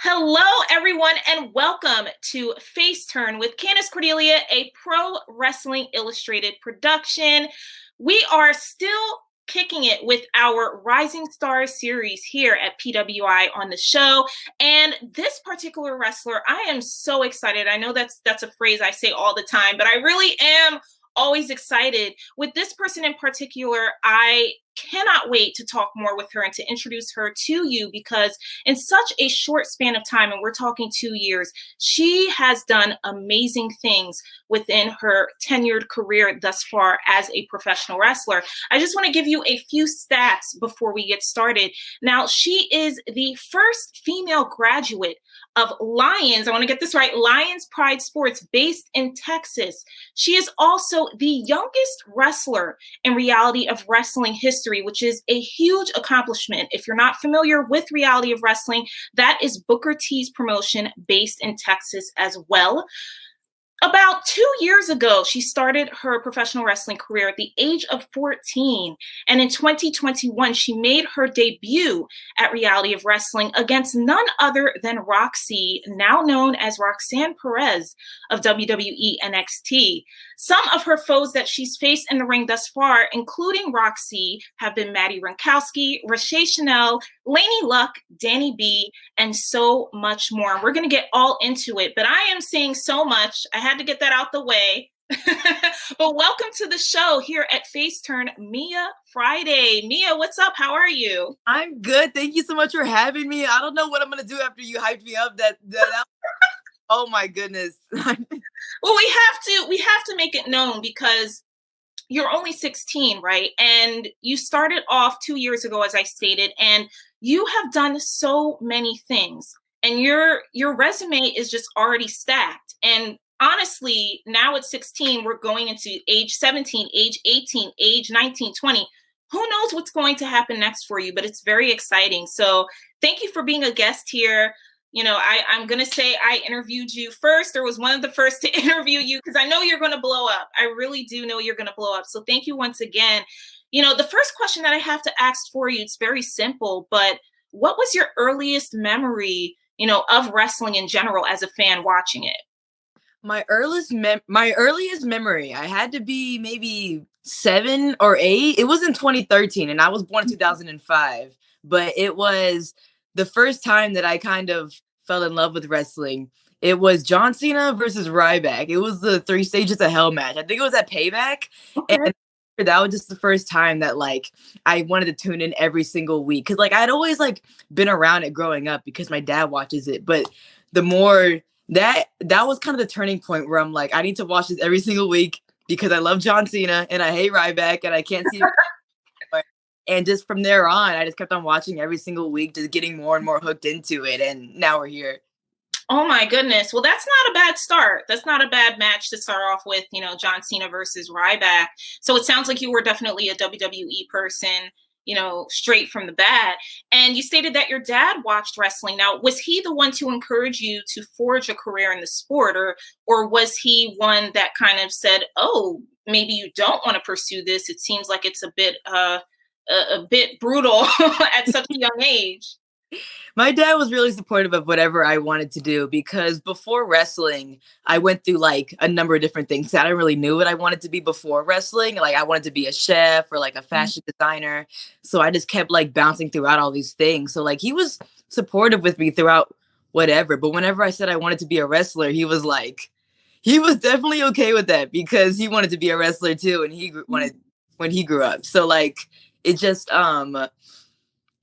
Hello, everyone, and welcome to FaceTurn with Candace, Cordelia, a Pro Wrestling Illustrated production. We are still kicking it with our Rising Stars series here at PWI on the show. And this particular wrestler, I am so excited. I know that's a phrase I say all the time, but I really am always excited. With this person in particular, I cannot wait to talk more with her and to introduce her to you because in such a short span of time, and we're talking 2 years, she has done amazing things within her tenured career thus far as a professional wrestler. I just want to give you a few stats before we get started. Now, she is the first female graduate of Lions, I want to get this right, Lions Pride Sports based in Texas. She is also the youngest wrestler in Reality of Wrestling history, which is a huge accomplishment. If you're not familiar with Reality of Wrestling, that is Booker T's promotion based in Texas as well. About 2 years ago, she started her professional wrestling career at the age of 14. And in 2021, she made her debut at Reality of Wrestling against none other than Roxy, now known as Roxanne Perez of WWE NXT. Some of her foes that she's faced in the ring thus far, including Roxy, have been Maddie Rinkowski, Rashay Chanel, Lainey Luck, Danny B, and so much more. We're going to get all into it, but I am saying so much. I had to get that out the way. But welcome to the show here at FaceTurn, Mia Friday. Mia, what's up? How are you? I'm good. Thank you so much for having me. I don't know what I'm going to do after you hyped me up. Oh my goodness. Well, we have to make it known because you're only 16, right? And you started off 2 years ago, as I stated, and you have done so many things. And your resume is just already stacked. And honestly, now at 16, we're going into age 17, age 18, age 19, 20. Who knows what's going to happen next for you, but it's very exciting. So thank you for being a guest here. You know, I'm going to say I interviewed you first, or was one of the first to interview you, because I know you're going to blow up. I really do know you're going to blow up. So thank you once again. You know, the first question that I have to ask for you, it's very simple, but what was your earliest memory, of wrestling in general as a fan watching it? My earliest memory, I had to be maybe 7 or 8. It was in 2013, and I was born in 2005. But it was the first time that I kind of fell in love with wrestling. It was John Cena versus Ryback. It was the 3 Stages of Hell match. I think it was at Payback. Okay. And that was just the first time that I wanted to tune in every single week. Cause I'd always been around it growing up because my dad watches it. But the more that was kind of the turning point where I'm like, I need to watch this every single week because I love John Cena and I hate Ryback and I can't see him. And just from there on, I just kept on watching every single week, just getting more and more hooked into it. And now we're here. Oh my goodness. Well, that's not a bad start. That's not a bad match to start off with, John Cena versus Ryback. So it sounds like you were definitely a WWE person, straight from the bat. And you stated that your dad watched wrestling. Now, was he the one to encourage you to forge a career in the sport, or was he one that kind of said, oh, maybe you don't want to pursue this? It seems like it's a bit brutal at such a young age. My dad was really supportive of whatever I wanted to do because before wrestling, I went through a number of different things. I didn't really knew what I wanted to be before wrestling. I wanted to be a chef or a fashion designer. So I just kept bouncing throughout all these things. So he was supportive with me throughout whatever. But whenever I said I wanted to be a wrestler, he was definitely okay with that because he wanted to be a wrestler too. And he wanted when he grew up. So it just,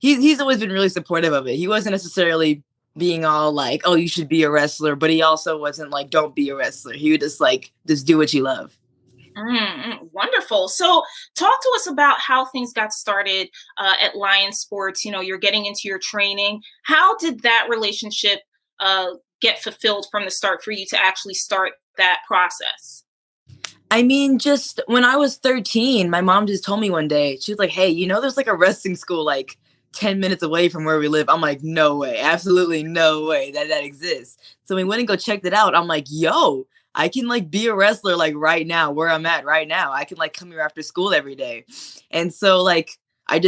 he's always been really supportive of it. He wasn't necessarily being all oh, you should be a wrestler, but he also wasn't don't be a wrestler. He would just do what you love. Wonderful. So talk to us about how things got started at Lion Sports. You're getting into your training. How did that relationship get fulfilled from the start for you to actually start that process? I mean, just when I was 13, my mom just told me one day, she was like, hey, there's a wrestling school 10 minutes away from where we live. I'm like, no way, absolutely no way that exists. So we went and go checked it out. I'm like, yo, I can be a wrestler right now where I'm at right now. I can come here after school every day. And so I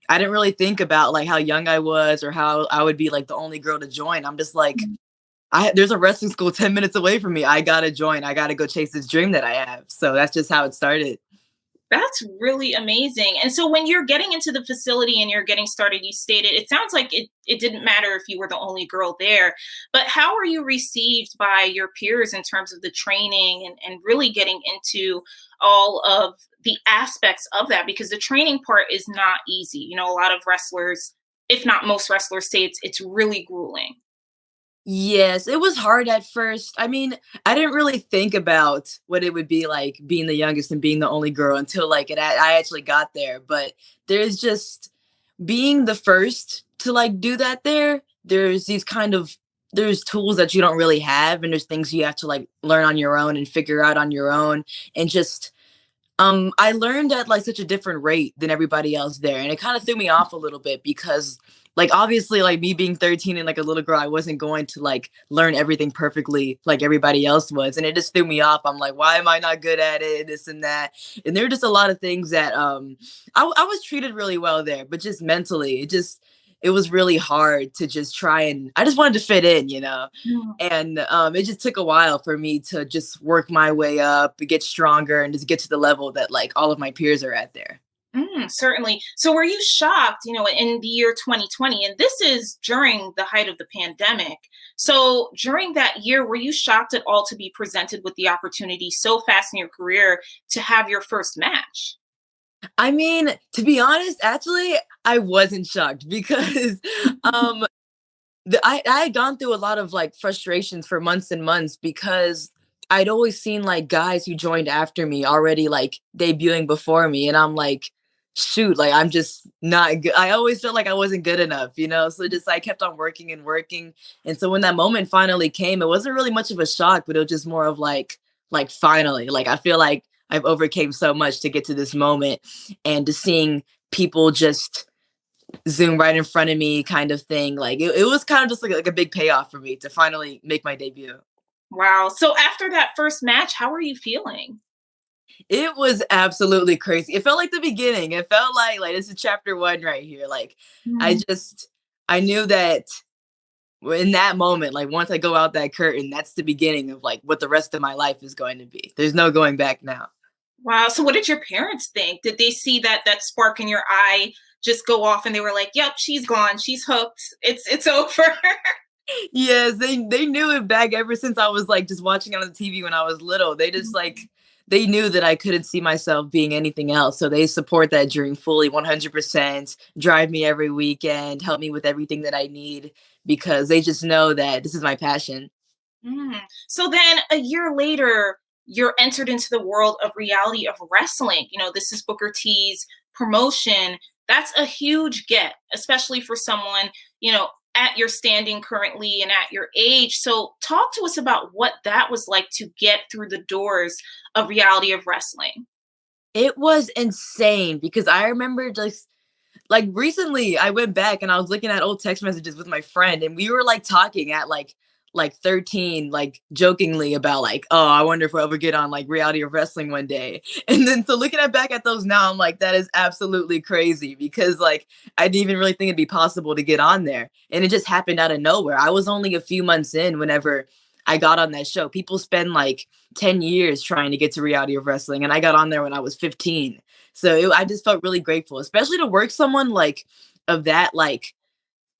I didn't really think about like how young I was or how I would be like the only girl to join. I'm just like, there's a wrestling school 10 minutes away from me. I gotta join. I gotta go chase this dream that I have. So that's just how it started. That's really amazing. And so when you're getting into the facility and you're getting started, you stated it sounds like it didn't matter if you were the only girl there, but how are you received by your peers in terms of the training and really getting into all of the aspects of that? Because the training part is not easy. You know, a lot of wrestlers, if not most wrestlers, say it's really grueling. Yes, it was hard at first. I mean, I didn't really think about what it would be like being the youngest and being the only girl until like I actually got there. But there's just being the first to like do that there. There's these kind of there's tools that you don't really have, and there's things you have to like learn on your own and figure out on your own, and just I learned at like such a different rate than everybody else there, and it kind of threw me off a little bit because like obviously like me being 13 and like a little girl, I wasn't going to like learn everything perfectly like everybody else was, and it just threw me off. I'm like, why am I not good at it? This and that, and there are just a lot of things that I was treated really well there, but just mentally, it was really hard to just try and I just wanted to fit in, you know. And it just took a while for me to just work my way up, get stronger, and just get to the level that like all of my peers are at there. Certainly. So were you shocked, you know, in the year 2020, and this is during the height of the pandemic. So during that year, were you shocked at all to be presented with the opportunity so fast in your career to have your first match? I mean, to be honest, actually, I wasn't shocked because um I had gone through a lot of like frustrations for months and months because I'd always seen like guys who joined after me already like debuting before me. And I'm like, shoot, like I'm just not good. I always felt like I wasn't good enough, you know? So just I kept on working and working. And so when that moment finally came, it wasn't really much of a shock, but it was just more of like finally, like I feel like I've overcame so much to get to this moment, and just seeing people just Zoom right in front of me kind of thing. Like it was kind of just like a big payoff for me to finally make my debut. Wow. So after that first match, how are you feeling? It was absolutely crazy. It felt like the beginning. It felt like this is chapter one right here. Like I Mm. just I knew that in that moment, like once I go out that curtain, that's the beginning of like what the rest of my life is going to be. There's no going back now. Wow. So what did your parents think? Did they see that spark in your eye just go off and they were like, "Yep, she's gone. She's hooked. It's over." Yes, they knew it back ever since I was like just watching it on the TV when I was little. They just like they knew that I couldn't see myself being anything else. So they support that dream fully 100%, drive me every weekend, help me with everything that I need because they just know that this is my passion. Mm. So then a year later, you're entered into the world of reality of wrestling. You know, this is Booker T's promotion. That's a huge get, especially for someone, you know, at your standing currently and at your age. So talk to us about what that was like to get through the doors of reality of wrestling. It was insane because I remember just like recently I went back and I was looking at old text messages with my friend, and we were like talking at like 13 like jokingly about like, oh, I wonder if we'll ever get on like reality of wrestling one day. And then so looking at back at those now, I'm like, that is absolutely crazy because like I didn't even really think it'd be possible to get on there, and it just happened out of nowhere. I was only a few months in whenever I got on that show. People spend like 10 years trying to get to reality of wrestling, and I got on there when I was 15. So I just felt really grateful, especially to work someone like of that, like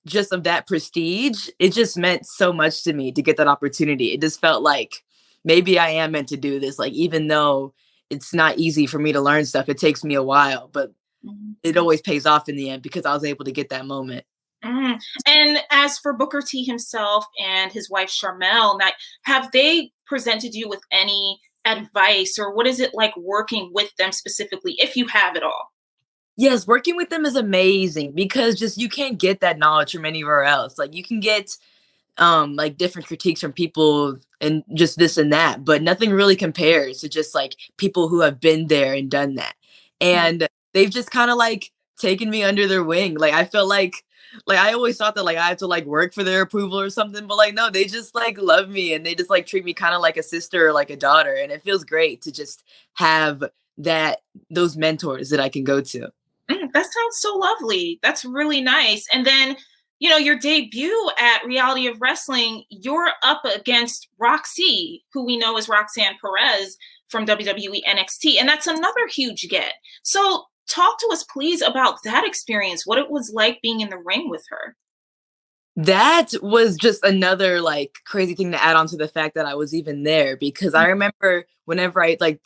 just of that prestige. It just meant so much to me to get that opportunity. It just felt like maybe I am meant to do this. Like, even though it's not easy for me to learn stuff, it takes me a while, but Mhm. it always pays off in the end because I was able to get that moment. Mm. And as for Booker T himself and his wife Charmel, now, have they presented you with any advice, or what is it like working with them specifically, if you have it all? Yes, working with them is amazing because just you can't get that knowledge from anywhere else. Like you can get like different critiques from people and just this and that, but nothing really compares to just like people who have been there and done that. And they've just kind of like taken me under their wing. Like I feel like I always thought that like I had to like work for their approval or something, but like no, they just like love me and they just like treat me kind of like a sister or like a daughter, and it feels great to just have that those mentors that I can go to. That sounds so lovely. That's really nice. And then, your debut at Reality of Wrestling, you're up against Roxy, who we know as Roxanne Perez from WWE NXT. And that's another huge get. So talk to us, please, about that experience, what it was like being in the ring with her. That was just another like crazy thing to add on to the fact that I was even there because I remember whenever I like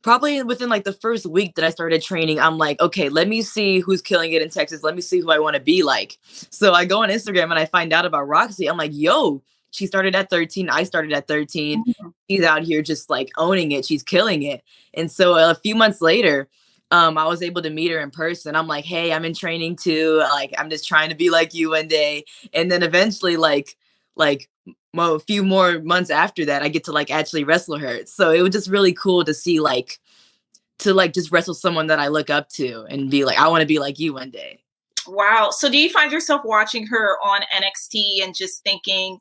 probably within like the first week that I started training, I'm like, okay, let me see who's killing it in Texas. Let me see who I want to be like. So I go on Instagram and I find out about Roxy. I'm like, yo, she started at 13. I started at 13. Mhm. She's out here just like owning it. She's killing it. And so a few months later, I was able to meet her in person. I'm like, hey, I'm in training too. Like, I'm just trying to be like you one day. And then eventually, like a few more months after that, I get to like actually wrestle her. So it was just really cool to see like to like just wrestle someone that I look up to and be like, I want to be like you one day. Wow. So do you find yourself watching her on NXT and just thinking,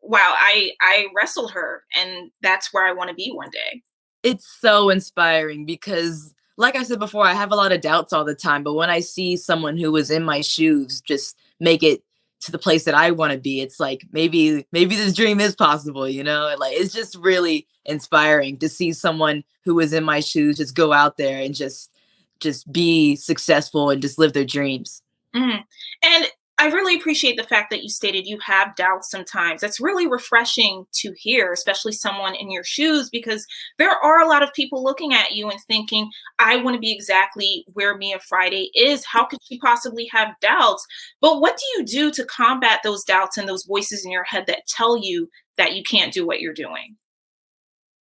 wow, I wrestled her and that's where I want to be one day? It's so inspiring because like I said before, I have a lot of doubts all the time, but when I see someone who was in my shoes just make it to the place that I want to be, it's like maybe this dream is possible, you know? Like it's just really inspiring to see someone who was in my shoes just go out there and just be successful and just live their dreams. Mhm. And I really appreciate the fact that you stated you have doubts sometimes. That's really refreshing to hear, especially someone in your shoes, because there are a lot of people looking at you and thinking, I want to be exactly where Mia Friday is. How could she possibly have doubts? But what do you do to combat those doubts and those voices in your head that tell you that you can't do what you're doing?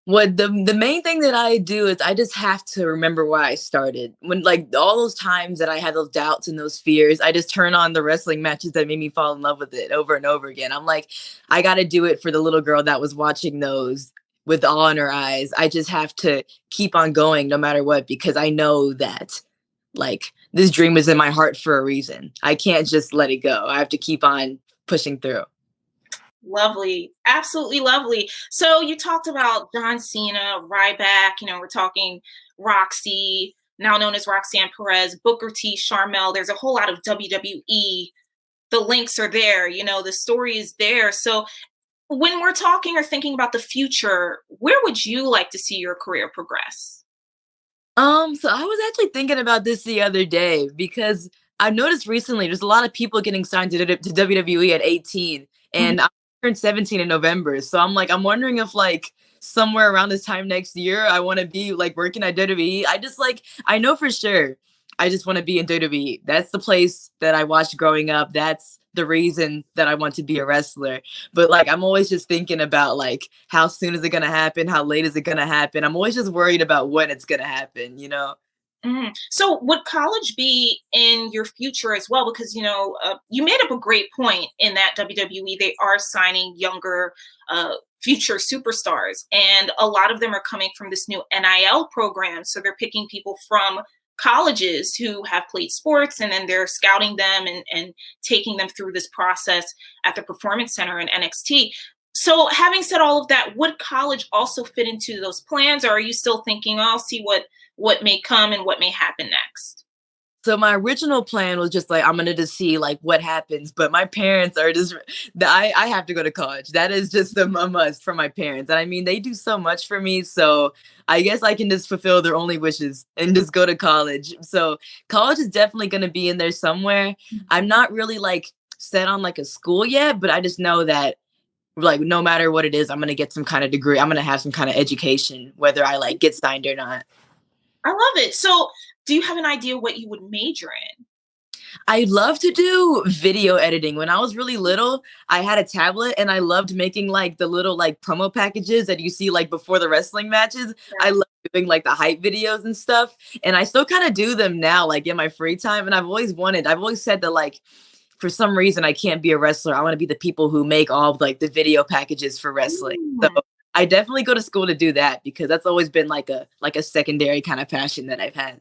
What the main thing that I do is I just have to remember why I started. When like all those times that I had those doubts and those fears, I just turn on the wrestling matches that made me fall in love with it over and over again. I'm like, I got to do it for the little girl that was watching those with awe in her eyes. I just have to keep on going no matter what because I know that like this dream is in my heart for a reason. I can't just let it go. I have to keep on pushing through. Lovely. Absolutely lovely. So you talked about John Cena, Ryback, we're talking Roxy, now known as Roxanne Perez, Booker T, Charmel. There's a whole lot of WWE. The links are there, the story is there. So when we're talking or thinking about the future, where would you like to see your career progress? So I was actually thinking about this the other day because I've noticed recently there's a lot of people getting signed to WWE at 18, Mhm. and I turned 17 in November. So I'm like, I'm wondering if like somewhere around this time next year, I want to be like working at WWE. I just like, I know for sure I just want to be in WWE. That's the place that I watched growing up. That's the reason that I want to be a wrestler. But like I'm always just thinking about like how soon is it gonna happen? How late is it gonna happen? I'm always just worried about when it's gonna happen, you know? So, would college be in your future as well? Because you made up a great point in that WWE they are signing younger, future superstars, and a lot of them are coming from this new NIL program. So they're picking people from colleges who have played sports, and then they're scouting them and taking them through this process at the Performance Center in NXT. So, having said all of that, would college also fit into those plans, or are you still thinking, "Oh, I'll see what may come and what may happen next"? So my original plan was just like I'm gonna just see like what happens, but my parents are just I have to go to college. That is just a must for my parents, and I mean they do so much for me. So I guess I can just fulfill their only wishes and just go to college. So college is definitely gonna be in there somewhere. I'm not really like set on like a school yet, but I just know that like no matter what it is, I'm gonna get some kind of degree. I'm gonna have some kind of education, whether I like get signed or not. I love it. So, do you have an idea what you would major in? I love to do video editing. When I was really little, I had a tablet and I loved making like the little like promo packages that you see like before the wrestling matches. I Yeah. love doing like the hype videos and stuff. And I still kind of do them now, like in my free time. And I've always said that like for some reason I can't be a wrestler. I want to be the people who make all of like the video packages for wrestling. So Mm. I definitely go to school to do that because that's always been like a secondary kind of passion that I've had.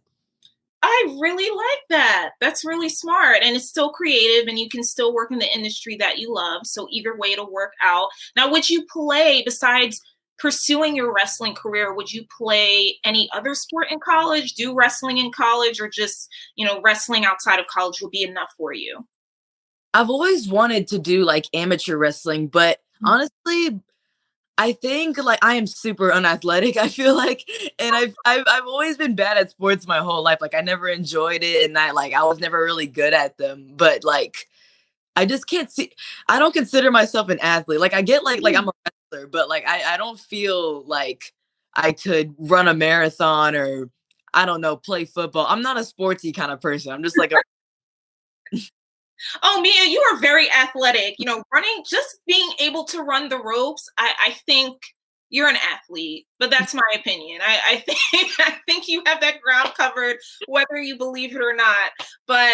I really like that. That's really smart. And it's still creative and you can still work in the industry that you love. So either way it'll work out. Now, would you play besides pursuing your wrestling career, would you play any other sport in college, do wrestling in college, or just, wrestling outside of college would be enough for you? I've always wanted to do like amateur wrestling, but honestly, I think like I am super unathletic, I feel like, and I've always been bad at sports my whole life. Like I never enjoyed it, and I was never really good at them. But like I just can't see. I don't consider myself an athlete. Like I get like I'm a wrestler, but like I don't feel like I could run a marathon or I don't know, play football. I'm not a sportsy kind of person. I'm just like a Oh, Mia, you are very athletic. Running, just being able to run the ropes, I think you're an athlete, but that's my opinion. I think I think you have that ground covered, whether you believe it or not. But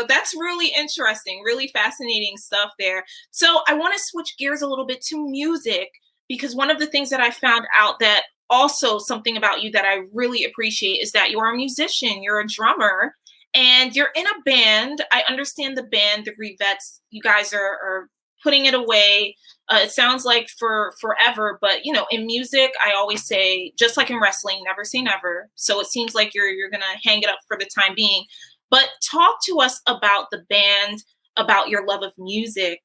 that's really interesting, really fascinating stuff there. So I want to switch gears a little bit to music, because one of the things that I found out, that also something about you that I really appreciate, is that you're a musician, you're a drummer, and you're in a band. I understand the band, the Revettes. You guys are putting it away. It sounds like for forever, but in music, I always say, just like in wrestling, never say never. So it seems like you're gonna hang it up for the time being. But talk to us about the band, about your love of music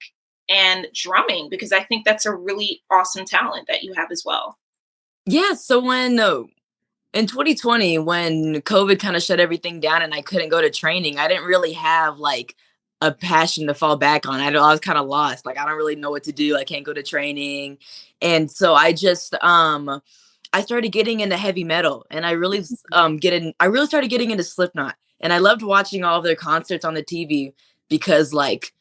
and drumming, because I think that's a really awesome talent that you have as well. yeah. So when in 2020, when COVID kind of shut everything down and I couldn't go to training, I didn't really have like a passion to fall back on. I was kind of lost. Like I don't really know what to do. I can't go to training. And so I started getting into heavy metal, and I really started getting into Slipknot. And I loved watching all of their concerts on the TV because like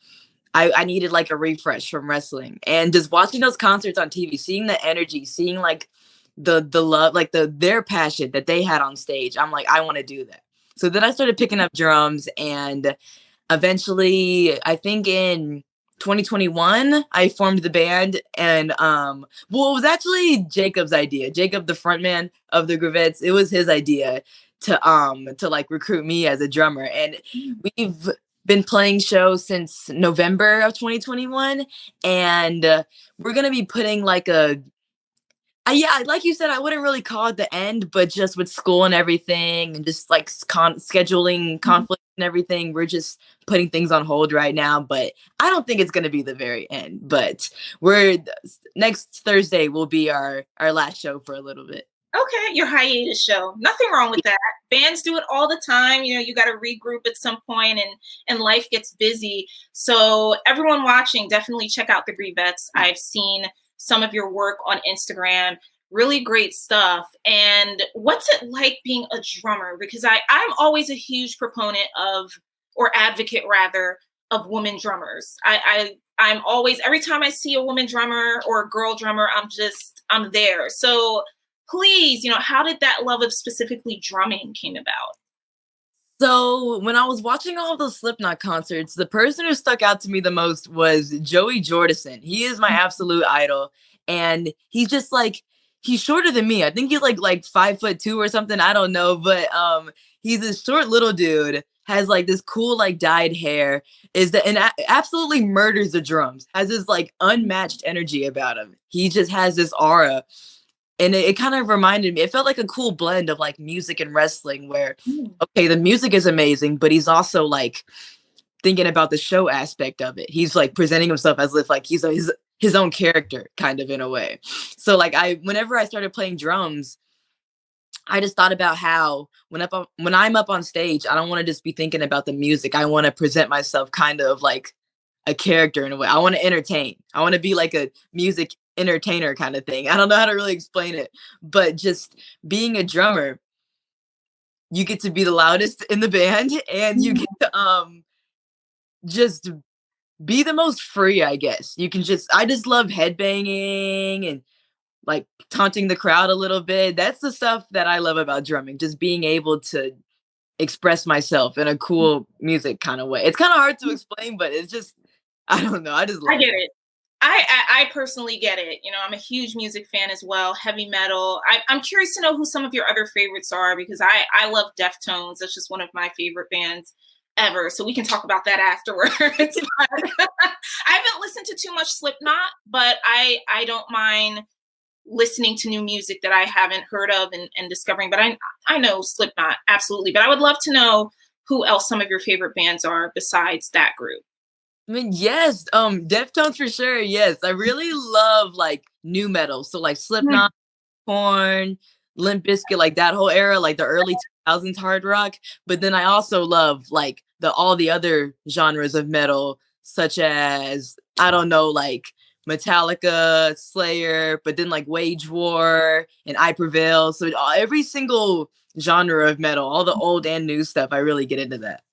I needed like a refresh from wrestling, and just watching those concerts on TV, seeing the energy, seeing like the love, like their passion that they had on stage. I'm like, I want to do that. So then I started picking up drums, and eventually, I think in 2021, I formed the band, and well, it was actually Jacob's idea. Jacob, the frontman of the Gravettes, it was his idea to like recruit me as a drummer, and we've been playing shows since November of 2021, and we're gonna be putting like yeah, like you said, I wouldn't really call it the end, but just with school and everything, and just like scheduling conflict and everything, we're just putting things on hold right now. But I don't think it's gonna be the very end. But we're next Thursday will be our last show for a little bit. Okay, your hiatus show. Nothing wrong with that. Bands do it all the time. You got to regroup at some point, and life gets busy. So everyone watching, definitely check out the Revettes. I've seen some of your work on Instagram. Really great stuff. And what's it like being a drummer? Because I'm always a huge proponent of, or advocate rather, of women drummers. I'm always, every time I see a woman drummer or a girl drummer, I'm there. So please, how did that love of specifically drumming came about? So when I was watching all of those Slipknot concerts, the person who stuck out to me the most was Joey Jordison. He is my absolute idol, and he's just like he's shorter than me. I think he's like 5'2" or something. I don't know, but he's this short little dude. Has like this cool like dyed hair. Absolutely murders the drums. Has this like unmatched energy about him. He just has this aura, and it kind of reminded me, it felt like a cool blend of like music and wrestling where, okay, the music is amazing, but he's also like thinking about the show aspect of it. He's like presenting himself as if like he's his own character kind of in a way. So like whenever I started playing drums, I just thought about how when I'm up on stage, I don't want to just be thinking about the music. I want to present myself kind of like a character in a way. I want to entertain. I want to be like a music entertainer kind of thing. I don't know how to really explain it, but just being a drummer, you get to be the loudest in the band, and you get to just be the most free, I guess. I just love headbanging and like taunting the crowd a little bit. That's the stuff that I love about drumming, just being able to express myself in a cool music kind of way. It's kind of hard to explain, but it's just, I don't know. I just I love get it. it. I personally get it. I'm a huge music fan as well, heavy metal. I'm curious to know who some of your other favorites are, because I love Deftones. That's just one of my favorite bands ever. So we can talk about that afterwards. I haven't listened to too much Slipknot, but I don't mind listening to new music that I haven't heard of and discovering. But I know Slipknot, absolutely. But I would love to know who else some of your favorite bands are besides that group. I mean, yes, Deftones for sure. Yes, I really love like new metal. So like Mm. Slipknot, Korn, Limp Bizkit, like that whole era, like the early 2000s hard rock. But then I also love like the all the other genres of metal, such as I don't know, like Metallica, Slayer, but then like Wage War and I Prevail. So every single genre of metal, all the old and new stuff, I really get into that.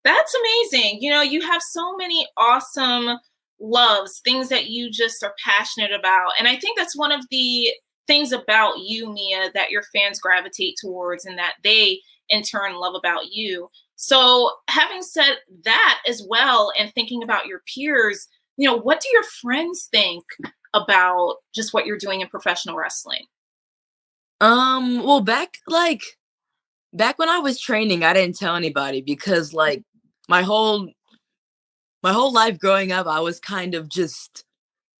That's amazing. You know, you have so many awesome loves, things that you just are passionate about. And I think that's one of the things about you, Mia, that your fans gravitate towards and that they in turn love about you. So, having said that as well, and thinking about your peers, you know, what do your friends think about just what you're doing in professional wrestling? Well, back when I was training, I didn't tell anybody because like my whole my whole life growing up, I was kind of just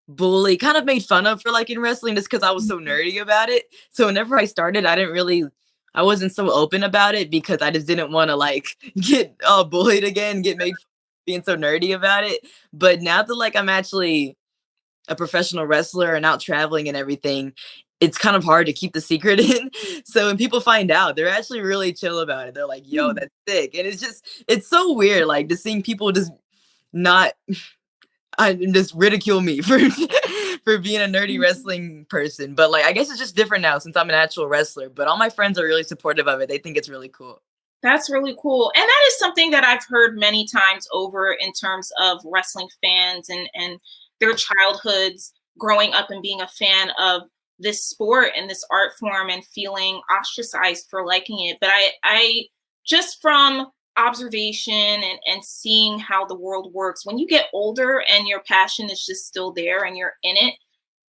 bullied, kind of made fun of for like in wrestling just because I was so nerdy about it. So whenever I started, I wasn't so open about it because I just didn't want to like get bullied again, get made fun of being so nerdy about it. But now that like I'm actually a professional wrestler and out traveling and everything, it's kind of hard to keep the secret in. So when people find out, they're actually really chill about it. They're like, "Yo, Hmm. that's sick," and it's so weird, like just seeing people just not I just ridicule me for for being a nerdy wrestling person. But like I guess it's just different now since I'm an actual wrestler. But all my friends are really supportive of it. They think it's really cool. That's really cool. And that is something that I've heard many times over in terms of wrestling fans and their childhoods growing up and being a fan of this sport and this art form and feeling ostracized for liking it. But I just from observation and seeing how the world works, when you get older and your passion is just still there and you're in it,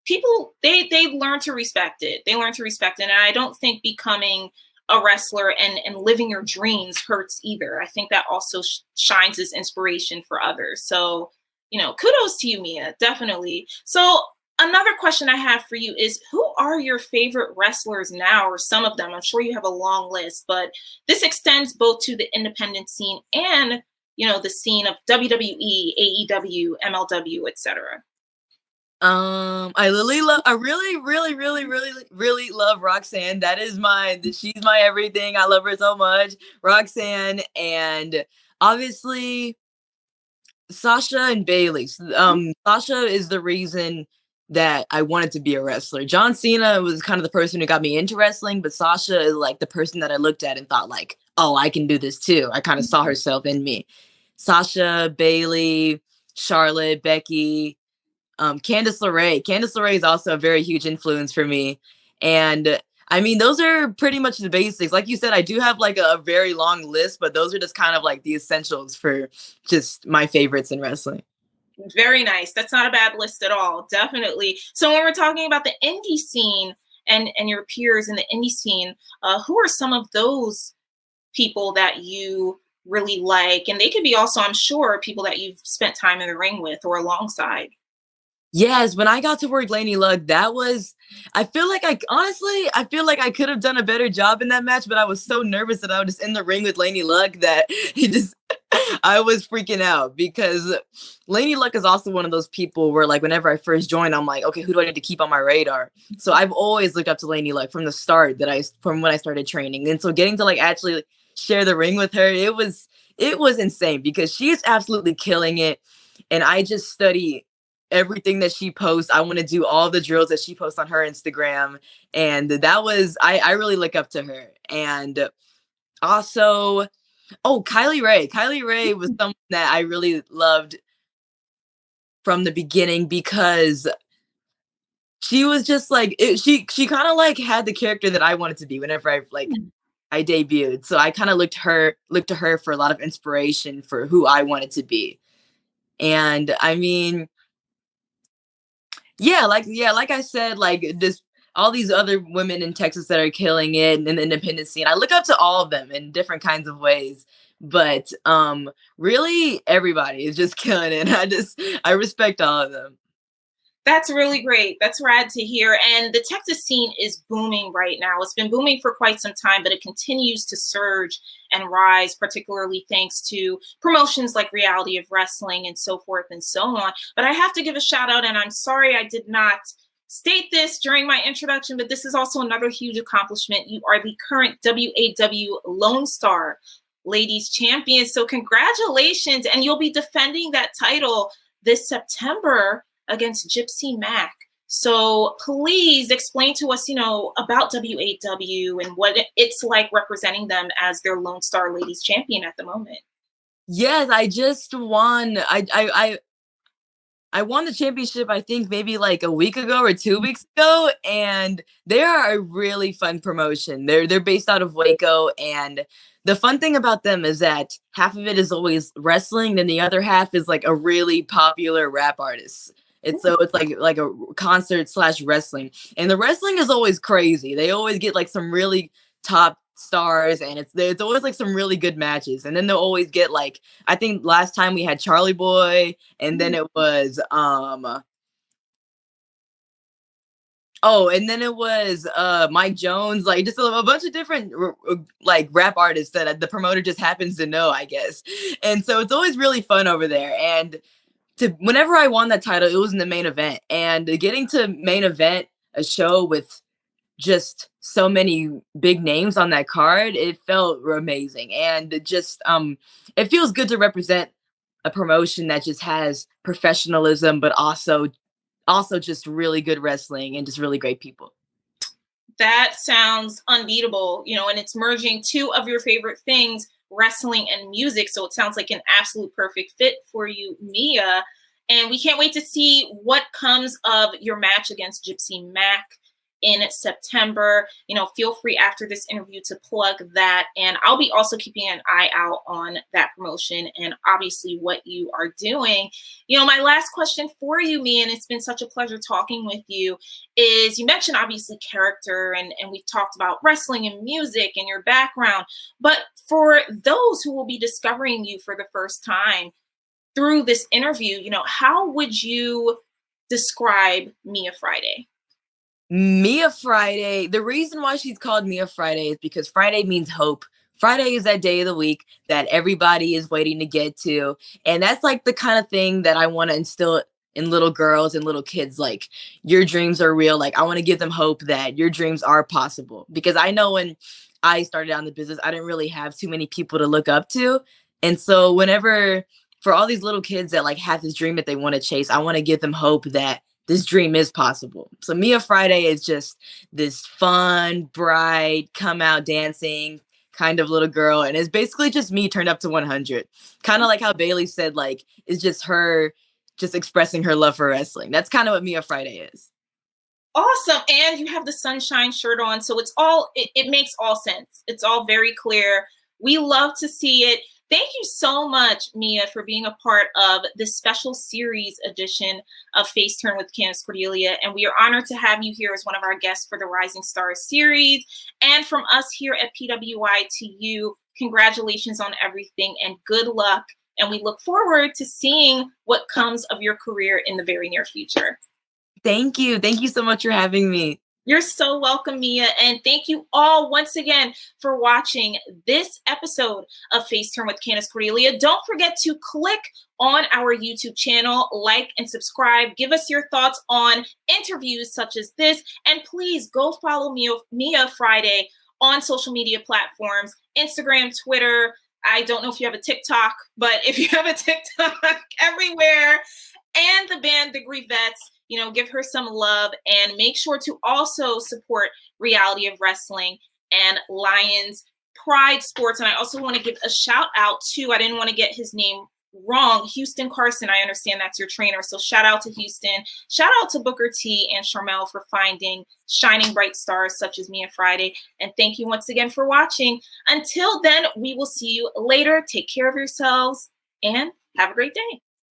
people they learn to respect it. They learn to respect it. And I don't think becoming a wrestler and living your dreams hurts either. I think that also shines as inspiration for others. So, you know, kudos to you, Mia, definitely. So, another question I have for you is who are your favorite wrestlers now, or some of them? I'm sure you have a long list, but this extends both to the independent scene and, you know, the scene of WWE, AEW, MLW, etc. I really love Roxanne. She's my everything. I love her so much. Roxanne and obviously Sasha and Bailey. Sasha is the reason that I wanted to be a wrestler. John Cena was kind of the person who got me into wrestling, but Sasha is like the person that I looked at and thought like, oh, I can do this too. I kind of saw herself in me. Sasha, Bailey, Charlotte, Becky, Candace LeRae. Candace LeRae is also a very huge influence for me. And I mean, those are pretty much the basics. Like you said, I do have like a very long list, but those are just kind of like the essentials for just my favorites in wrestling. Very nice. That's not a bad list at all. Definitely. So when we're talking about the indie scene and your peers in the indie scene, who are some of those people that you really like? And they could be also, I'm sure, people that you've spent time in the ring with or alongside. Yes, when I got to work Laney Luck, I feel like I feel like I could have done a better job in that match, but I was so nervous that I was just in the ring with Laney Luck that he just, I was freaking out because Laney Luck is also one of those people where like whenever I first joined, I'm like, okay, who do I need to keep on my radar? So I've always looked up to Laney Luck from the start from when I started training. And so getting to like actually share the ring with her, it was insane because she is absolutely killing it. And I just study everything that she posts. I want to do all the drills that she posts on her Instagram. And I really look up to her. And also, oh, Kylie Ray. Kylie Ray was someone that I really loved from the beginning because she was just like, she kind of like had the character that I wanted to be whenever I debuted. So I kind of looked to her for a lot of inspiration for who I wanted to be. And I mean, like I said, like just all these other women in Texas that are killing it in the independent scene. I look up to all of them in different kinds of ways. But really everybody is just killing it. I respect all of them. That's really great. That's rad to hear. And the Texas scene is booming right now. It's been booming for quite some time, but it continues to surge and rise, particularly thanks to promotions like Reality of Wrestling and so forth and so on. But I have to give a shout out, and I'm sorry I did not state this during my introduction, but this is also another huge accomplishment. You are the current WAW Lone Star Ladies Champion. So congratulations. And you'll be defending that title this September against Gypsy Mac. So please explain to us, about WAW and what it's like representing them as their Lone Star Ladies Champion at the moment. Yes, I just won. I won the championship, I think maybe like a week ago or 2 weeks ago, and they are a really fun promotion. They're based out of Waco, and the fun thing about them is that half of it is always wrestling, and the other half is like a really popular rap artist. It's like a concert slash wrestling, and the wrestling is always crazy. They always get like some really top stars, and it's always like some really good matches. And then they'll always get like, I think last time we had Charlie Boy, and then it was Mike Jones, like just a bunch of different like rap artists that the promoter just happens to know, I guess. And so it's always really fun over there. And whenever I won that title, it was in the main event, and getting to main event a show with just so many big names on that card, it felt amazing. And it feels good to represent a promotion that just has professionalism, but also just really good wrestling and just really great people. That sounds unbeatable, and it's merging two of your favorite things, wrestling and music. So it sounds like an absolute perfect fit for you, Mia. And we can't wait to see what comes of your match against Gypsy Mac in September. Feel free after this interview to plug that. And I'll be also keeping an eye out on that promotion and obviously what you are doing. My last question for you, Mia, and it's been such a pleasure talking with you, is you mentioned obviously character, and we talked about wrestling and music and your background. But for those who will be discovering you for the first time through this interview, how would you describe Mia Friday? Mia Friday, the reason why she's called Mia Friday is because Friday means hope. Friday is that day of the week that everybody is waiting to get to. And that's like the kind of thing that I want to instill in little girls and little kids. Like, your dreams are real. Like, I want to give them hope that your dreams are possible. Because I know when I started out in the business, I didn't really have too many people to look up to. And so for all these little kids that like have this dream that they want to chase, I want to give them hope that this dream is possible. So Mia Friday is just this fun, bright, come out dancing kind of little girl. And it's basically just me turned up to 100. Kind of like how Bailey said, like, it's just her just expressing her love for wrestling. That's kind of what Mia Friday is. Awesome. And you have the sunshine shirt on. So it makes all sense. It's all very clear. We love to see it. Thank you so much, Mia, for being a part of this special series edition of FaceTurn with Candace Cordelia. And we are honored to have you here as one of our guests for the Rising Stars series. And from us here at PWI to you, congratulations on everything and good luck. And we look forward to seeing what comes of your career in the very near future. Thank you. Thank you so much for having me. You're so welcome, Mia. And thank you all once again for watching this episode of FaceTurn with Candace Cordelia. Don't forget to click on our YouTube channel, like and subscribe. Give us your thoughts on interviews such as this. And please go follow Mia Friday on social media platforms, Instagram, Twitter. I don't know if you have a TikTok, but if you have a TikTok, everywhere. And the band, The Grievettes. Give her some love, and make sure to also support Reality of Wrestling and Lions Pride Sports. And I also want to give a shout out to, I didn't want to get his name wrong, Houston Carson. I understand that's your trainer. So shout out to Houston. Shout out to Booker T and Charmel for finding shining bright stars such as Mia Friday. And thank you once again for watching. Until then, we will see you later. Take care of yourselves and have a great day.